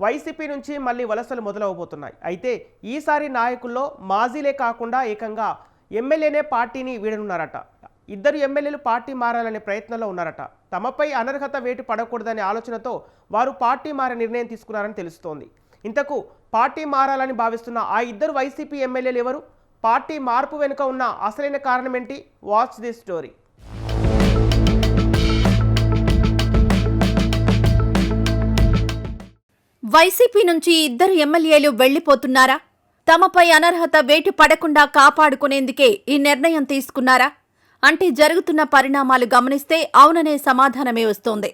YCP నుంచి మళ్ళీ వలసలు మొదలవబోతున్నాయి. అయితే ఈసారి నాయకుల్లో మాజీలే కాకుండా ఏకంగా ఎమ్మెల్యేనే పార్టీని వీడనున్నారట. ఇద్దరు ఎమ్మెల్యేలు పార్టీ మారాలనే ప్రయత్నంలో ఉన్నారట. తమపై అనర్హత వేటు పడకూడదనే ఆలోచనతో వారు పార్టీ మారే నిర్ణయం తీసుకున్నారని తెలుస్తోంది. ఇంతకు పార్టీ మారాలని భావిస్తున్న ఆ ఇద్దరు వైసీపీ ఎమ్మెల్యేలు ఎవరు? పార్టీ మార్పు వెనుక ఉన్న అసలైన కారణం ఏంటి? Watch this story. వైసీపీ నుంచి ఇద్దరు ఎమ్మెల్యేలు వెళ్లిపోతున్నారా? తమపై అనర్హత వేటు పడకుండా కాపాడుకునేందుకే ఈ నిర్ణయం తీసుకున్నారా అంటే జరుగుతున్న పరిణామాలు గమనిస్తే అవుననే సమాధానమే వస్తోంది.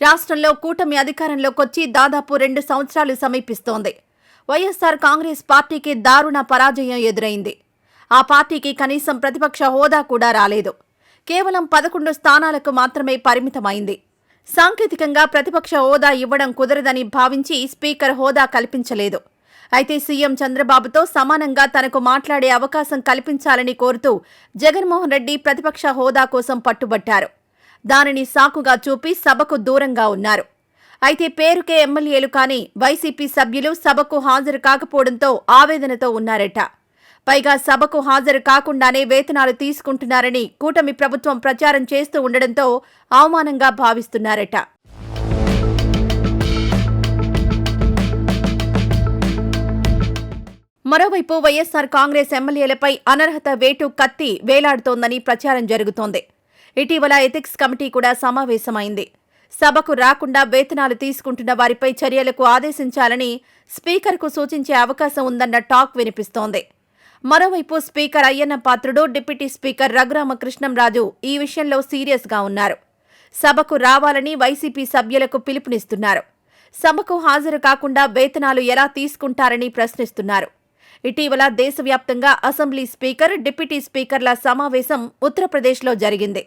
రాష్ట్రంలో కూటమి అధికారంలోకొచ్చి దాదాపు 2 సంవత్సరాలు సమీపిస్తోంది. వైఎస్సార్ కాంగ్రెస్ పార్టీకి దారుణ పరాజయం ఎదురైంది. ఆ పార్టీకి కనీసం ప్రతిపక్ష హోదా కూడా రాలేదు. కేవలం 11 స్థానాలకు మాత్రమే పరిమితమైంది. సాంకేతికంగా ప్రతిపక్ష హోదా ఇవ్వడం కుదరదని భావించి స్పీకర్ హోదా కల్పించలేదు. అయితే సీఎం చంద్రబాబుతో సమానంగా తనకు మాట్లాడే అవకాశం కల్పించాలని కోరుతూ జగన్మోహన్ రెడ్డి ప్రతిపక్ష హోదా కోసం పట్టుబట్టారు. దానిని సాకుగా చూపి సభకు దూరంగా ఉన్నారు. అయితే పేరుకే ఎమ్మెల్యేలు కానీ వైసీపీ సభ్యులు సభకు హాజరు కాకపోవడంతో ఆవేదనతో ఉన్నారట. పైగా సభకు హాజరు కాకుండానే వేతనాలు తీసుకుంటున్నారని కూటమి ప్రభుత్వం ప్రచారం చేస్తూ ఉండడంతో అవమానంగా భావిస్తున్నారట. మరోవైపు వైఎస్సార్ కాంగ్రెస్ ఎమ్మెల్యేలపై అనర్హత వేటు కత్తి వేలాడుతోందని ప్రచారం జరుగుతోంది. ఇటీవల ఎథిక్స్ కమిటీ కూడా సమావేశమైంది. సభకు రాకుండా వేతనాలు తీసుకుంటున్న వారిపై చర్యలకు ఆదేశించాలని స్పీకర్కు సూచించే అవకాశం ఉందన్న టాక్ వినిపిస్తోంది. మరోవైపు speaker Ayyanna Patrudu, deputy speaker Raghurama Krishnam Raju ఈ విషయంలో సీరియస్గా ఉన్నారు. సభకు రావాలని వైసీపీ సభ్యులకు పిలుపునిస్తున్నారు. సభకు హాజరు కాకుండా వేతనాలు ఎలా తీసుకుంటారని ప్రశ్నిస్తున్నారు. ఇటీవల దేశవ్యాప్తంగా అసెంబ్లీ స్పీకర్, డిప్యూటీ స్పీకర్ల సమావేశం ఉత్తరప్రదేశ్లో జరిగింది.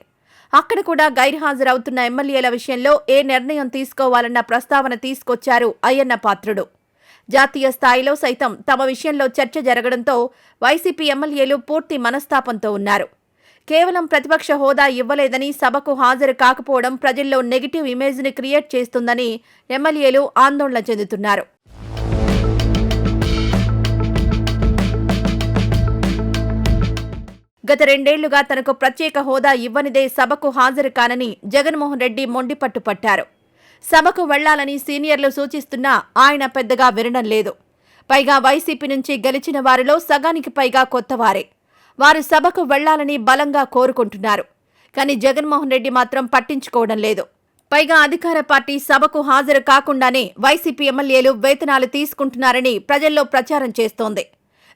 అక్కడ కూడా గైర్హాజరవుతున్న ఎమ్మెల్యేల విషయంలో ఏ నిర్ణయం తీసుకోవాలన్న ప్రస్తావన తీసుకొచ్చారు అయ్యన్న పాత్రుడు. జాతీయ స్థాయిలో సైతం తమ విషయంలో చర్చ జరగడంతో వైసీపీ ఎమ్మెల్యేలు పూర్తి మనస్తాపంతో ఉన్నారు. కేవలం ప్రతిపక్ష హోదా ఇవ్వలేదని సభకు హాజరు కాకపోవడం ప్రజల్లో నెగిటివ్ ఇమేజ్ని క్రియేట్ చేస్తుందని ఎమ్మెల్యేలు ఆందోళన చెందుతున్నారు. గత 2 ఏళ్లుగా తనకు ప్రత్యేక హోదా ఇవ్వనిదే సభకు హాజరు కానని జగన్మోహన్ రెడ్డి మొండిపట్టు పట్టారు. సభకు వెళ్లాలని సీనియర్లు సూచిస్తున్నా ఆయన పెద్దగా వినడం లేదు. పైగా వైసీపీ నుంచి గెలిచిన వారిలో సగానికి పైగా కొత్తవారే. వారు సభకు వెళ్లాలని బలంగా కోరుకుంటున్నారు. కానీ జగన్మోహన్ రెడ్డి మాత్రం పట్టించుకోవడం లేదు. పైగా అధికార పార్టీ సభకు హాజరు కాకుండానే వైసీపీ ఎమ్మెల్యేలు వేతనాలు తీసుకుంటున్నారని ప్రజల్లో ప్రచారం చేస్తోంది.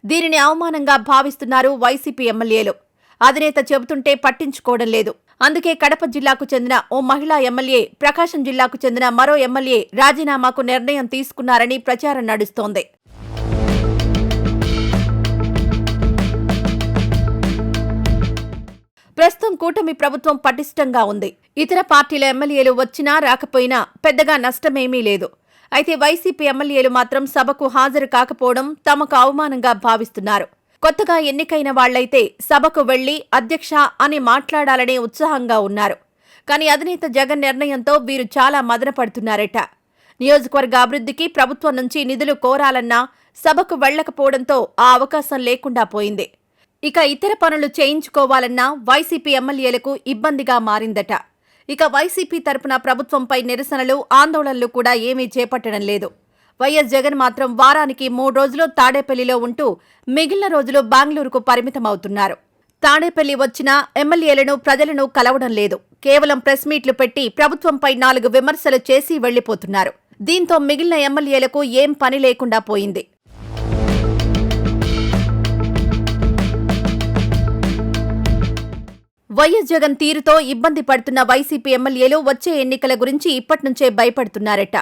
దీనిని అవమానంగా భావిస్తున్నారు వైసీపీ ఎమ్మెల్యేలు. అధినేత చెబుతుంటే పట్టించుకోవడం లేదు. అందుకే కడప జిల్లాకు చెందిన ఓ మహిళా ఎమ్మెల్యే, ప్రకాశం జిల్లాకు చెందిన మరో ఎమ్మెల్యే రాజీనామాకు నిర్ణయం తీసుకున్నారని ప్రచారం నడుస్తోంది. ప్రస్తుతం కూటమి ప్రభుత్వం పటిష్టంగా ఉంది. ఇతర పార్టీల ఎమ్మెల్యేలు వచ్చినా రాకపోయినా పెద్దగా నష్టమేమీ లేదు. అయితే వైసీపీ ఎమ్మెల్యేలు మాత్రం సభకు హాజరు కాకపోవడం తమకు అవమానంగా భావిస్తున్నారు. కొత్తగా ఎన్నికైన వాళ్లైతే సభకు వెళ్లి అధ్యక్ష అని మాట్లాడాలనే ఉత్సాహంగా ఉన్నారు. కానీ అధినేత జగన్ నిర్ణయంతో వీరు చాలా మదనపడుతున్నారట. నియోజకవర్గ అభివృద్ధికి ప్రభుత్వం నుంచి నిధులు కోరాలన్నా సభకు వెళ్లకపోవడంతో ఆ అవకాశం లేకుండా పోయింది. ఇక ఇతర పనులు చేయించుకోవాలన్నా వైసీపీ ఎమ్మెల్యేలకు ఇబ్బందిగా మారిందట. ఇక వైసీపీ తరపున ప్రభుత్వంపై నిరసనలు, ఆందోళనలు కూడా ఏమీ చేపట్టడం లేదు. వైఎస్ జగన్ మాత్రం వారానికి 3 రోజులు తాడేపల్లిలో ఉంటూ మిగిలిన రోజులు బెంగళూరుకు పరిమితమవుతున్నారు. తాడేపల్లి వచ్చిన ఎమ్మెల్యేలను, ప్రజలను కలవడం లేదు. కేవలం ప్రెస్ మీట్లు పెట్టి ప్రభుత్వంపై 4 విమర్శలు చేసి వెళ్లిపోతున్నారు. దీంతో మిగిలిన ఎమ్మెల్యేలకు ఏం పని లేకుండా పోయింది. వైఎస్ జగన్ తీరుతో ఇబ్బంది పడుతున్న వైసీపీ ఎమ్మెల్యేలు వచ్చే ఎన్నికల గురించి ఇప్పట్నుంచే భయపడుతున్నారట.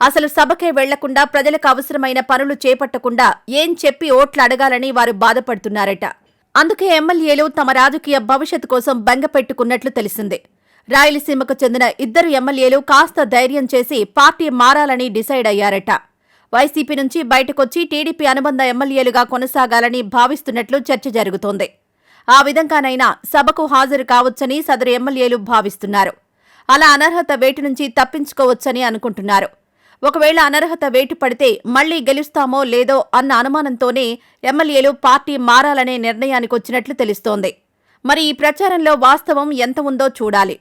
అసలు సభకే వెళ్లకుండా ప్రజలకు అవసరమైన పనులు చేపట్టకుండా ఏం చెప్పి ఓట్లు అడగాలని వారు బాధపడుతున్నారట. అందుకే ఎమ్మెల్యేలు తమ రాజకీయ భవిష్యత్తు కోసం బెంగపెట్టుకున్నట్లు తెలిసింది. రాయలసీమకు చెందిన ఇద్దరు ఎమ్మెల్యేలు కాస్త ధైర్యం చేసి పార్టీ మారాలని డిసైడ్ అయ్యారట. వైసీపీ నుంచి బయటకొచ్చి టీడీపీ అనుబంధ ఎమ్మెల్యేలుగా కొనసాగాలని భావిస్తున్నట్లు చర్చ జరుగుతోంది. ఆ విధంగానైనా సభకు హాజరు కావచ్చని సదరు ఎమ్మెల్యేలు భావిస్తున్నారు. అలా అనర్హత వేటు నుంచి తప్పించుకోవచ్చని అనుకుంటున్నారు. ఒకవేళ అనర్హత వేటు పడితే మళ్లీ గెలుస్తామో లేదో అన్న అనుమానంతోనే ఎమ్మెల్యేలు పార్టీ మారాలనే నిర్ణయానికొచ్చినట్లు తెలుస్తోంది. మరి ఈ ప్రచారంలో వాస్తవం ఎంత ఉందో చూడాలి.